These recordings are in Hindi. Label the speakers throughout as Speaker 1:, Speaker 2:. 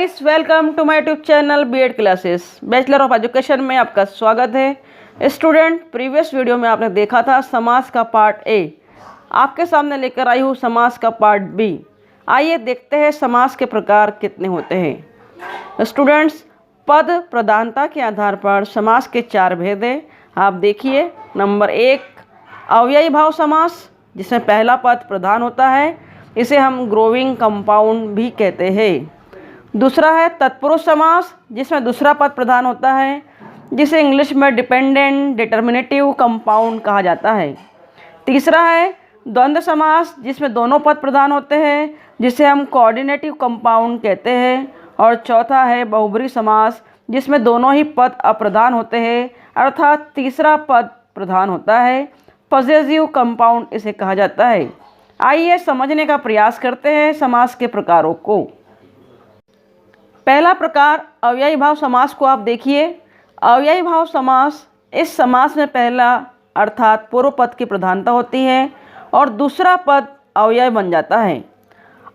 Speaker 1: Guys, welcome to my YouTube channel BEd classes. Bachelor of education में आपका स्वागत है। स्टूडेंट, प्रीवियस वीडियो में आपने देखा था समास का पार्ट ए। आपके सामने लेकर आई हूँ समास का पार्ट बी। आइए देखते हैं समास के प्रकार कितने होते हैं। स्टूडेंट्स, पद प्रधानता के आधार पर समास के 4 भेद हैं। आप देखिए, नंबर 1 अव्ययी भाव समास, जिसमें पहला पद प्रधान होता है, इसे हम ग्रोविंग कंपाउंड भी कहते हैं। दूसरा है तत्पुरुष समास, जिसमें दूसरा पद प्रधान होता है, जिसे इंग्लिश में डिपेंडेंट डिटर्मिनेटिव कंपाउंड कहा जाता है। तीसरा है द्वंद्व समास, जिसमें दोनों पद प्रधान होते हैं, जिसे हम कोऑर्डिनेटिव कंपाउंड कहते हैं। और चौथा है बहुब्री समास, जिसमें दोनों ही पद अप्रधान होते हैं, अर्थात तीसरा पद प्रधान होता है। पॉसेसिव कंपाउंड इसे कहा जाता है। आइए समझने का प्रयास करते हैं समास के प्रकारों को। पहला प्रकार अव्ययी भाव समास को आप देखिए। अव्ययी भाव समास, इस समास में पहला अर्थात पूर्व पद की प्रधानता होती है और दूसरा पद अव्यय बन जाता है।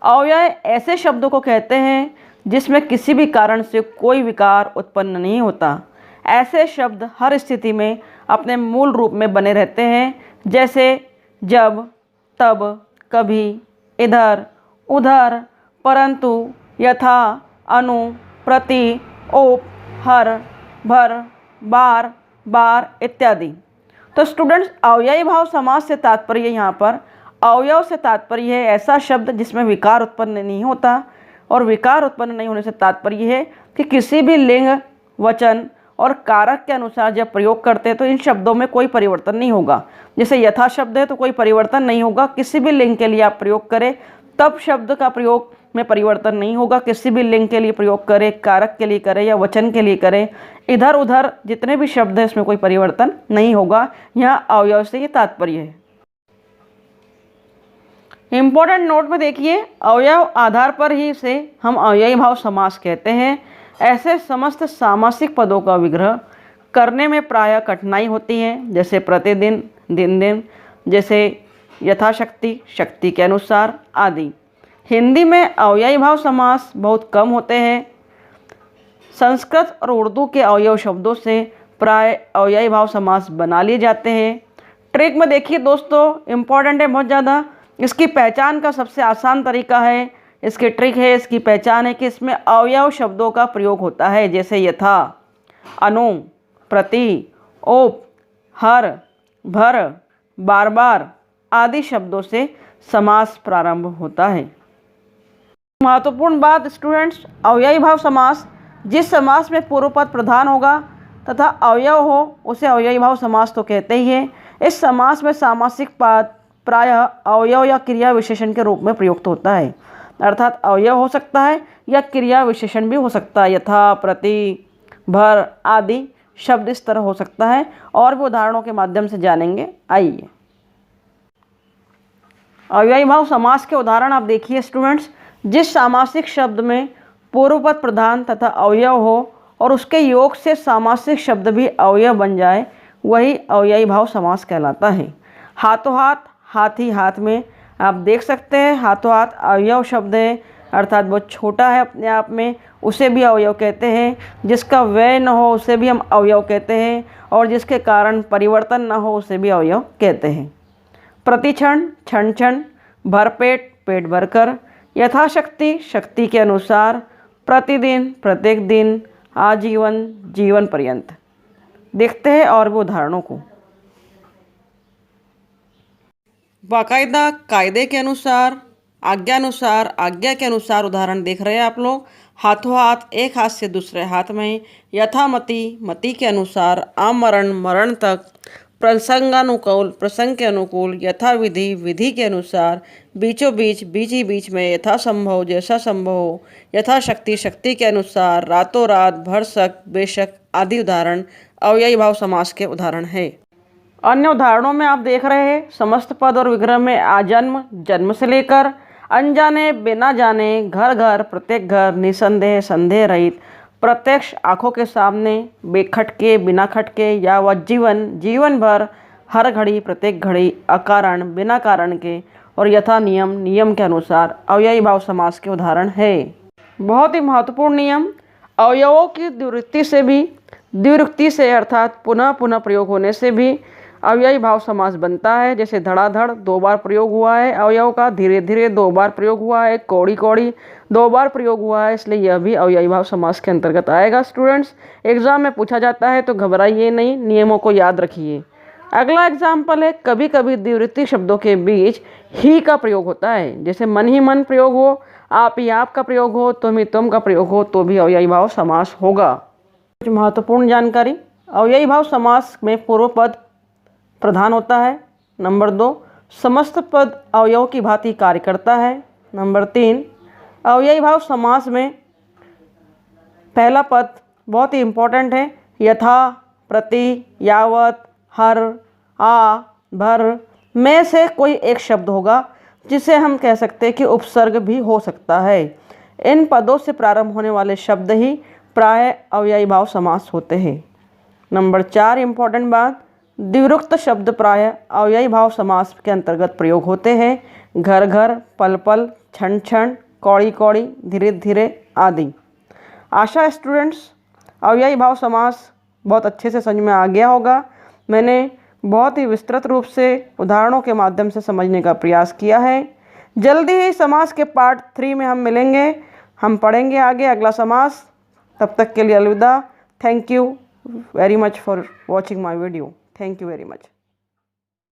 Speaker 1: अव्यय ऐसे शब्दों को कहते हैं जिसमें किसी भी कारण से कोई विकार उत्पन्न नहीं होता। ऐसे शब्द हर स्थिति में अपने मूल रूप में बने रहते हैं, जैसे जब, तब, कभी, इधर, उधर, परंतु, यथा, अनु, प्रति, ओप, हर, भर, बार, बार इत्यादि। तो स्टूडेंट्स, अव्ययी भाव समास से तात्पर्य यहाँ पर अवयव से तात्पर्य है ऐसा शब्द जिसमें विकार उत्पन्न नहीं होता। और विकार उत्पन्न नहीं होने से तात्पर्य है कि किसी भी लिंग, वचन और कारक के अनुसार जब प्रयोग करते हैं तो इन शब्दों में कोई परिवर्तन नहीं होगा। जैसे यथा शब्द है तो कोई परिवर्तन नहीं होगा। किसी भी लिंग के लिए आप प्रयोग करें तब शब्द का प्रयोग में परिवर्तन नहीं होगा। किसी भी लिंग के लिए प्रयोग करें, कारक के लिए करें या वचन के लिए करें, इधर उधर जितने भी शब्द हैं इसमें कोई परिवर्तन नहीं होगा। यहाँ अवयव से ये तात्पर्य है। इम्पोर्टेंट नोट में देखिए, अवयव आधार पर ही इसे हम अव्ययी भाव समास कहते हैं। ऐसे समस्त सामासिक पदों का विग्रह करने में प्रायः कठिनाई होती है, जैसे प्रतिदिन, दिन दिन, जैसे यथाशक्ति, शक्ति के अनुसार आदि। हिंदी में अव्ययी भाव समास बहुत कम होते हैं। संस्कृत और उर्दू के अवयव शब्दों से प्राय अव्ययी भाव समास बना लिए जाते हैं। ट्रिक में देखिए दोस्तों, इम्पॉर्टेंट है बहुत ज़्यादा। इसकी पहचान का सबसे आसान तरीका है, इसकी ट्रिक है, इसकी पहचान है कि इसमें अवयव शब्दों का प्रयोग होता है, जैसे यथा, अनु, प्रति, ओप, हर, भर, बार बार आदि शब्दों से समास प्रारंभ होता है। महत्वपूर्ण बात स्टूडेंट्स, अव्ययी भाव समास, जिस समास में पूर्व पद प्रधान होगा तथा अवयव हो उसे अव्ययी भाव समास तो कहते ही हैं। इस समास में सामासिक पद प्रायः अवयव या क्रिया विशेषण के रूप में प्रयुक्त होता है, अर्थात अवयव हो सकता है या क्रिया विशेषण भी हो सकता है। यथा, प्रति, भर आदि शब्द इस तरह हो सकता है और भी उदाहरणों के माध्यम से जानेंगे। आइए, अव्ययी भाव समास के उदाहरण आप देखिए स्टूडेंट्स। जिस सामासिक शब्द में पूर्व पद प्रधान तथा अवयव हो और उसके योग से सामासिक शब्द भी अवयव बन जाए, वही अव्ययी भाव समास कहलाता है। हाथों हाथ, हाथ ही हाथ में आप देख सकते हैं, हाथों हाथ अवयव शब्द है, अर्थात बहुत छोटा है अपने आप में, उसे भी अवयव कहते हैं। जिसका व्यय न हो उसे भी हम अवयव कहते हैं और जिसके कारण परिवर्तन न हो उसे भी अवयव कहते हैं। प्रतिक्षण, क्षण क्षण, भरपेट, पेट भरकर, यथाशक्ति, शक्ति के अनुसार, प्रतिदिन, प्रत्येक दिन, आजीवन, जीवन पर्यंत। देखते हैं और भी उदाहरणों को। बाकायदा कायदे के अनुसार, आज्ञानुसार, आज्ञा के अनुसार उदाहरण देख रहे हैं आप लोग। हाथों हाथ, एक हाथ से दूसरे हाथ में, यथामति, मति के अनुसार, आमरण, मरण तक, प्रसंगानुकूल, प्रसंग के अनुकूल, यथाविधि, विधि के अनुसार, बीचों बीच, बीच ही बीच में, यथासंभव, जैसा संभव हो, यथाशक्ति, शक्ति के अनुसार, रातों रात, भरसक, बेशक आदि उदाहरण अव्ययी भाव समास के उदाहरण है। अन्य उदाहरणों में आप देख रहे हैं, समस्त पद और विग्रह में आजन्म, जन्म से लेकर, अनजाने, बिना जाने, घर घर, प्रत्येक घर, निसंदेह, संदेह रहित, प्रत्यक्ष, आँखों के सामने, बेखटके, बिना खटके, यावत जीवन, जीवन भर, हर घड़ी, प्रत्येक घड़ी, अकारण, बिना कारण के और यथा नियम, नियम के अनुसार अव्ययी भाव समास के उदाहरण है। बहुत ही महत्वपूर्ण नियम, अवयवों की द्विरुक्ति से अर्थात पुनः पुनः प्रयोग होने से भी अव्ययी भाव समास बनता है। जैसे धड़ाधड़ 2 बार प्रयोग हुआ है अवयव का, धीरे धीरे 2 बार प्रयोग हुआ है, कौड़ी कौड़ी 2 बार प्रयोग हुआ है, इसलिए यह भी अव्ययी भाव समास के अंतर्गत आएगा। स्टूडेंट्स, एग्जाम में पूछा जाता है तो घबराइए नहीं, नियमों को याद रखिए। अगला एग्जाम्पल है, कभी कभी द्विवृत्ति शब्दों के बीच ही का प्रयोग होता है। जैसे मन ही मन प्रयोग हो, आप ही आप का प्रयोग हो, तुम ही तुम का प्रयोग हो, तो भी अव्ययी भाव समास होगा। कुछ महत्वपूर्ण जानकारी, अव्ययी भाव समास में पूर्व पद प्रधान होता है। नंबर 2, समस्त पद अवयव की भांति कार्य करता है। नंबर 3, अव्ययी भाव समास में पहला पद बहुत ही इम्पोर्टेंट है, यथा, प्रति, यावत, हर, आ, भर में से कोई एक शब्द होगा जिसे हम कह सकते हैं कि उपसर्ग भी हो सकता है। इन पदों से प्रारंभ होने वाले शब्द ही प्राय अव्ययी भाव समास होते हैं। नंबर 4 इम्पोर्टेंट बात, द्विरुक्त शब्द प्राय अव्ययी भाव समास के अंतर्गत प्रयोग होते हैं। घर घर, पल पल, क्षण क्षण, कौड़ी कौड़ी, धीरे धीरे आदि। आशा स्टूडेंट्स अव्ययी भाव समास बहुत अच्छे से समझ में आ गया होगा। मैंने बहुत ही विस्तृत रूप से उदाहरणों के माध्यम से समझने का प्रयास किया है। जल्दी ही समास के पार्ट 3 में हम मिलेंगे, हम पढ़ेंगे आगे अगला समास। तब तक के लिए अलविदा। Thank you very much for watching my video. Thank you very much.